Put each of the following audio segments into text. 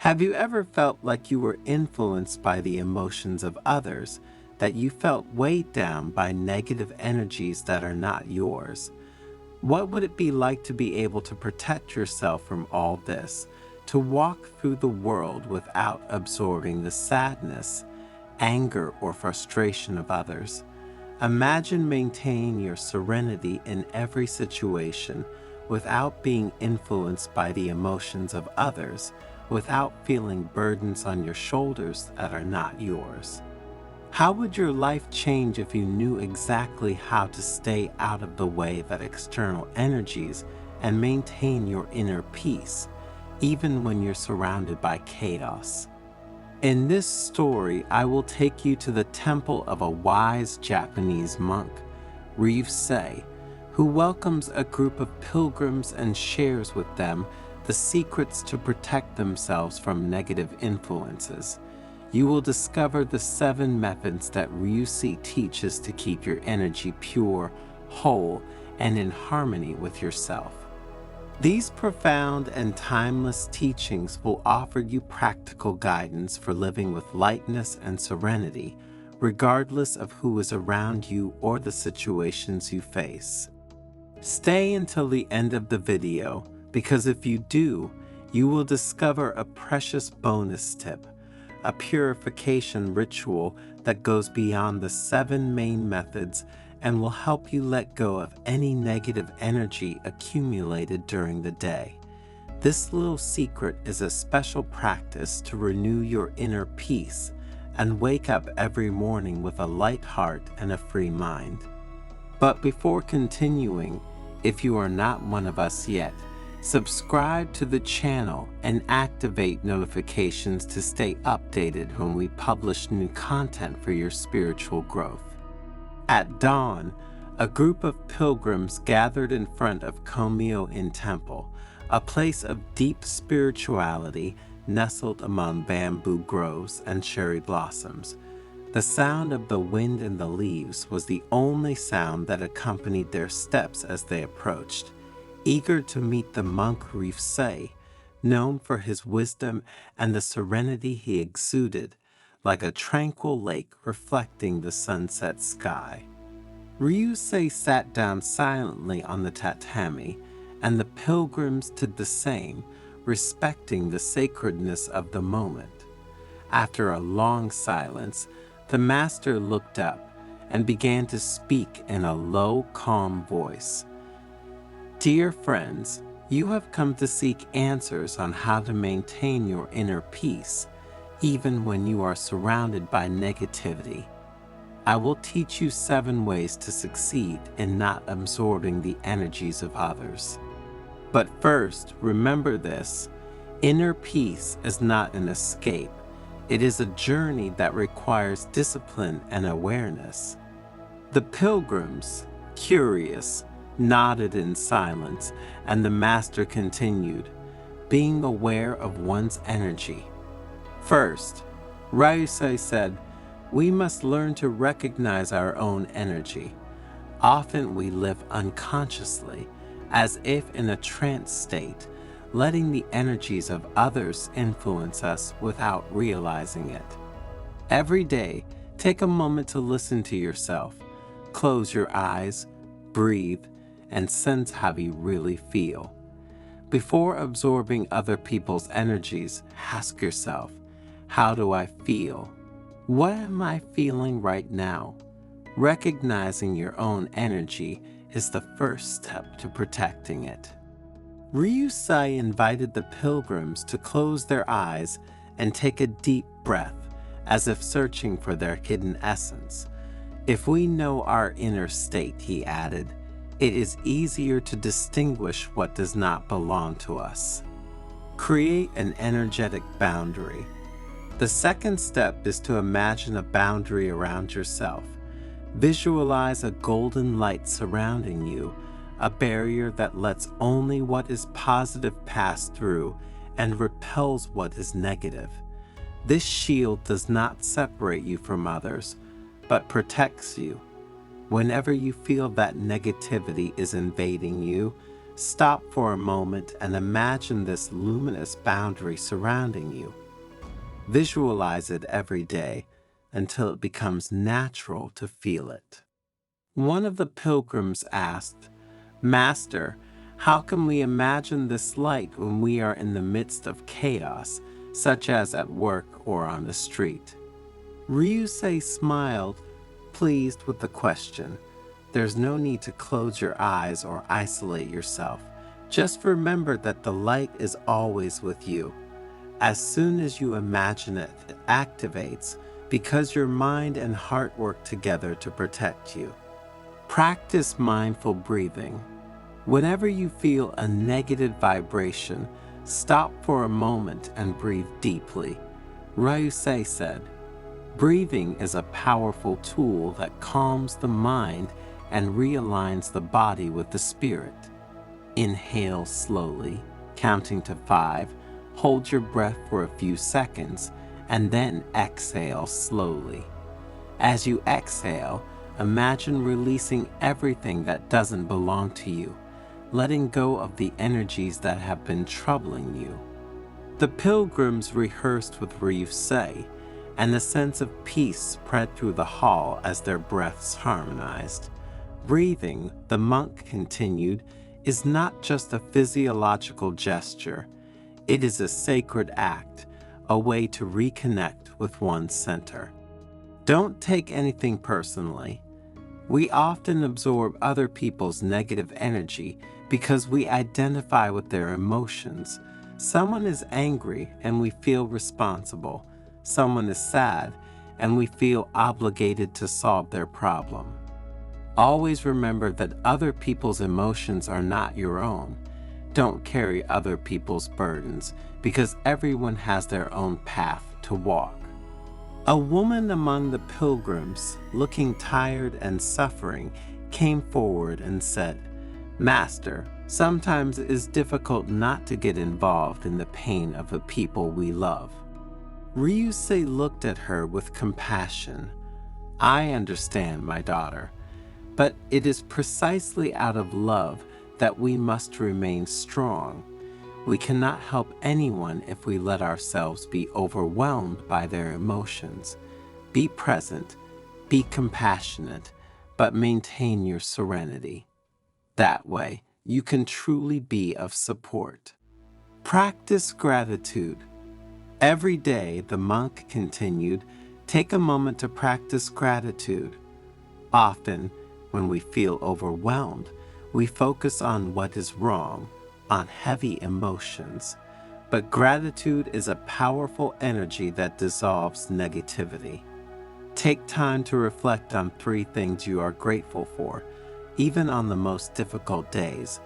Have you ever felt like you were influenced by the emotions of others, that you felt weighed down by negative energies that are not yours? What would it be like to be able to protect yourself from all this, to walk through the world without absorbing the sadness, anger, or frustration of others? Imagine maintaining your serenity in every situation without being influenced by the emotions of others, without feeling burdens on your shoulders that are not yours. How would your life change if you knew exactly how to stay out of the way of external energies and maintain your inner peace, even when you're surrounded by chaos? In this story, I will take you to the temple of a wise Japanese monk, Ryusei, who welcomes a group of pilgrims and shares with them the secrets to protect themselves from negative influences. You will discover the 7 methods that Ryusei teaches to keep your energy pure, whole, and in harmony with yourself. These profound and timeless teachings will offer you practical guidance for living with lightness and serenity, regardless of who is around you or the situations you face. Stay until the end of the video, because if you do, you will discover a precious bonus tip, a purification ritual that goes beyond the 7 main methods and will help you let go of any negative energy accumulated during the day. This little secret is a special practice to renew your inner peace and wake up every morning with a light heart and a free mind. But before continuing, if you are not one of us yet, subscribe to the channel and activate notifications to stay updated when we publish new content for your spiritual growth. At dawn, a group of pilgrims gathered in front of Komyo-in Temple, a place of deep spirituality nestled among bamboo groves and cherry blossoms. The sound of the wind in the leaves was the only sound that accompanied their steps as they approached, eager to meet the monk Ryusei, known for his wisdom and the serenity he exuded, like a tranquil lake reflecting the sunset sky. Ryusei sat down silently on the tatami, and the pilgrims did the same, respecting the sacredness of the moment. After a long silence, the master looked up and began to speak in a low, calm voice. "Dear friends, you have come to seek answers on how to maintain your inner peace, even when you are surrounded by negativity. I will teach you 7 ways to succeed in not absorbing the energies of others. But first, remember this: inner peace is not an escape. It is a journey that requires discipline and awareness." The pilgrims, curious, nodded in silence, and the master continued, being aware of one's energy. First, Ryusei said, we must learn to recognize our own energy. Often we live unconsciously, as if in a trance state, letting the energies of others influence us without realizing it. Every day, take a moment to listen to yourself. Close your eyes, breathe, and sense how you really feel. Before absorbing other people's energies, ask yourself, how do I feel? What am I feeling right now? Recognizing your own energy is the first step to protecting it. Ryusei invited the pilgrims to close their eyes and take a deep breath, as if searching for their hidden essence. If we know our inner state, he added, it is easier to distinguish what does not belong to us. Create an energetic boundary. The second step is to imagine a boundary around yourself. Visualize a golden light surrounding you, a barrier that lets only what is positive pass through and repels what is negative. This shield does not separate you from others, but protects you. Whenever you feel that negativity is invading you, Stop for a moment and imagine this luminous boundary surrounding you. Visualize it every day until it becomes natural to feel it. One of the pilgrims asked, "Master, how can we imagine this light when we are in the midst of chaos, such as at work or on the street?" Ryusei smiled, pleased with the question. There's no need to close your eyes or isolate yourself. Just remember that the light is always with you. As soon as you imagine it, it activates because your mind and heart work together to protect you. Practice mindful breathing. Whenever you feel a negative vibration, stop for a moment and breathe deeply. Ryusei said, "Breathing is a powerful tool that calms the mind and realigns the body with the spirit." Inhale slowly, counting to 5, hold your breath for a few seconds, and then exhale slowly. As you exhale, imagine releasing everything that doesn't belong to you, letting go of the energies that have been troubling you. The pilgrims rehearsed with Ryusei, and a sense of peace spread through the hall as their breaths harmonized. Breathing, the monk continued, is not just a physiological gesture. It is a sacred act, a way to reconnect with one's center. Don't take anything personally. We often absorb other people's negative energy because we identify with their emotions. Someone is angry and we feel responsible. Someone is sad and we feel obligated to solve their problem. Always remember that other people's emotions are not your own. Don't carry other people's burdens because everyone has their own path to walk. A woman among the pilgrims, looking tired and suffering, came forward and said, "Master, sometimes it is difficult not to get involved in the pain of the people we love." Ryusei looked at her with compassion. "I understand, my daughter, but it is precisely out of love that we must remain strong. We cannot help anyone if we let ourselves be overwhelmed by their emotions. Be present, be compassionate, but maintain your serenity. That way, you can truly be of support." Practice gratitude. Every day, the monk continued, take a moment to practice gratitude. Often, when we feel overwhelmed, we focus on what is wrong, on heavy emotions. But gratitude is a powerful energy that dissolves negativity. Take time to reflect on 3 things you are grateful for, even on the most difficult days.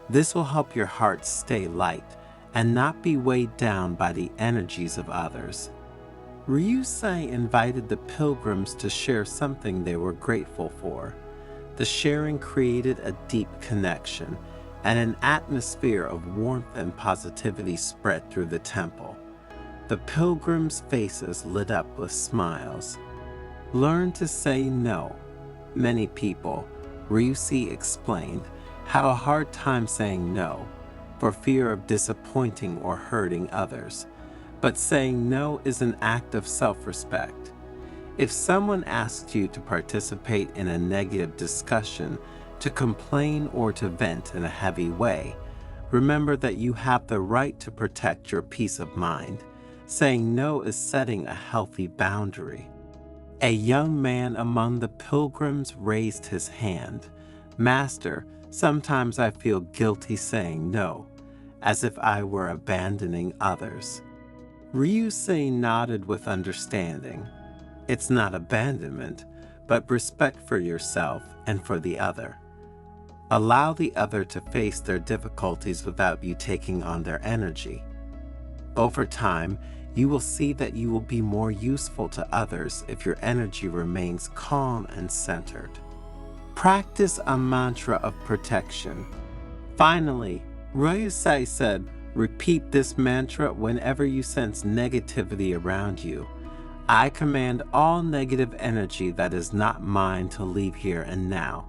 This will help your heart stay light and not be weighed down by the energies of others. Ryusei invited the pilgrims to share something they were grateful for. The sharing created a deep connection, and an atmosphere of warmth and positivity spread through the temple. The pilgrims' faces lit up with smiles. Learn to say no. Many people, Ryusei explained, have a hard time saying no for fear of disappointing or hurting others. But saying no is an act of self-respect. If someone asks you to participate in a negative discussion, to complain or to vent in a heavy way, remember that you have the right to protect your peace of mind. Saying no is setting a healthy boundary. A young man among the pilgrims raised his hand. "Master, sometimes I feel guilty saying no, as if I were abandoning others." Ryusei nodded with understanding. It's not abandonment, but respect for yourself and for the other. Allow the other to face their difficulties without you taking on their energy. Over time, you will see that you will be more useful to others if your energy remains calm and centered. Practice a mantra of protection. Finally, Ryusei said, repeat this mantra whenever you sense negativity around you. I command all negative energy that is not mine to leave here and now.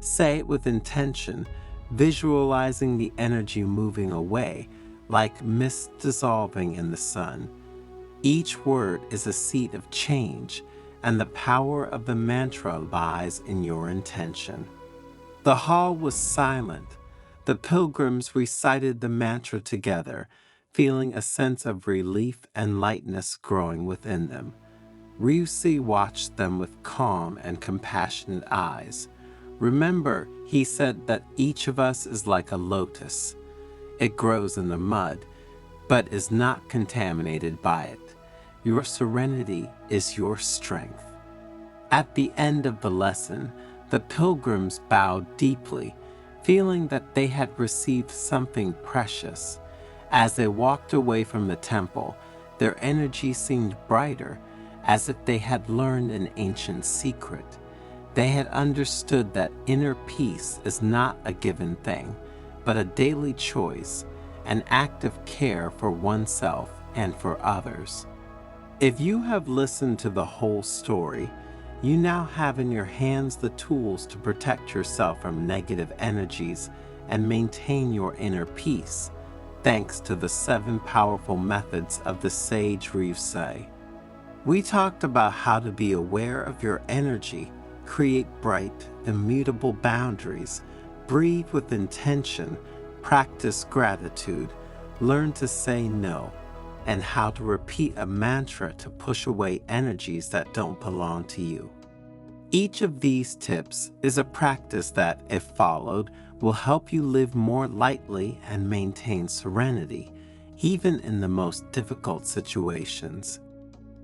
Say it with intention, visualizing the energy moving away like mist dissolving in the sun. Each word is a seed of change, and the power of the mantra lies in your intention. The hall was silent. The pilgrims recited the mantra together, feeling a sense of relief and lightness growing within them. Ryusi watched them with calm and compassionate eyes. Remember, he said that each of us is like a lotus. It grows in the mud, but is not contaminated by it. Your serenity is your strength. At the end of the lesson, the pilgrims bowed deeply, feeling that they had received something precious. As they walked away from the temple, their energy seemed brighter, as if they had learned an ancient secret. They had understood that inner peace is not a given thing, but a daily choice, an act of care for oneself and for others. If you have listened to the whole story, you now have in your hands the tools to protect yourself from negative energies and maintain your inner peace, thanks to the 7 powerful methods of the sage Ryusei. We talked about how to be aware of your energy, create bright, immutable boundaries, breathe with intention, practice gratitude, learn to say no, and how to repeat a mantra to push away energies that don't belong to you. Each of these tips is a practice that, if followed, will help you live more lightly and maintain serenity, even in the most difficult situations.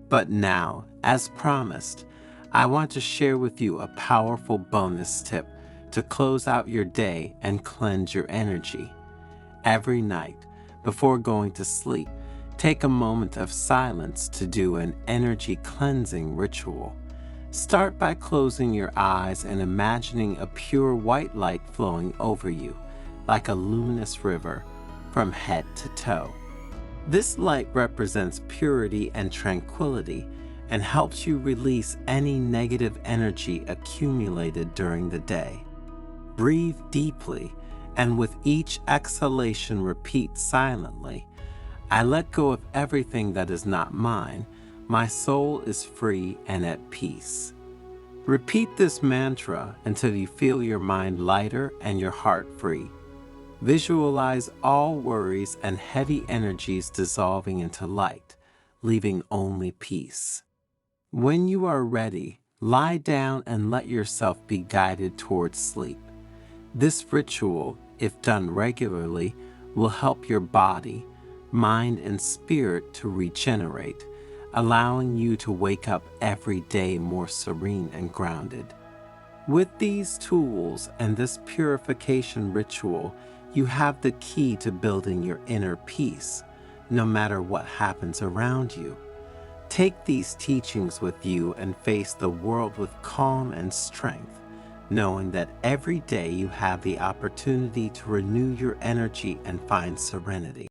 But now, as promised, I want to share with you a powerful bonus tip to close out your day and cleanse your energy. Every night, before going to sleep, take a moment of silence to do an energy cleansing ritual. Start by closing your eyes and imagining a pure white light flowing over you, like a luminous river, from head to toe. This light represents purity and tranquility and helps you release any negative energy accumulated during the day. Breathe deeply, and with each exhalation repeat silently, I let go of everything that is not mine. My soul is free and at peace. Repeat this mantra until you feel your mind lighter and your heart free. Visualize all worries and heavy energies dissolving into light, leaving only peace. When you are ready, lie down and let yourself be guided towards sleep. This ritual, if done regularly, will help your body, mind, and spirit to regenerate, allowing you to wake up every day more serene and grounded. With these tools and this purification ritual, you have the key to building your inner peace, no matter what happens around you. Take these teachings with you and face the world with calm and strength, knowing that every day you have the opportunity to renew your energy and find serenity.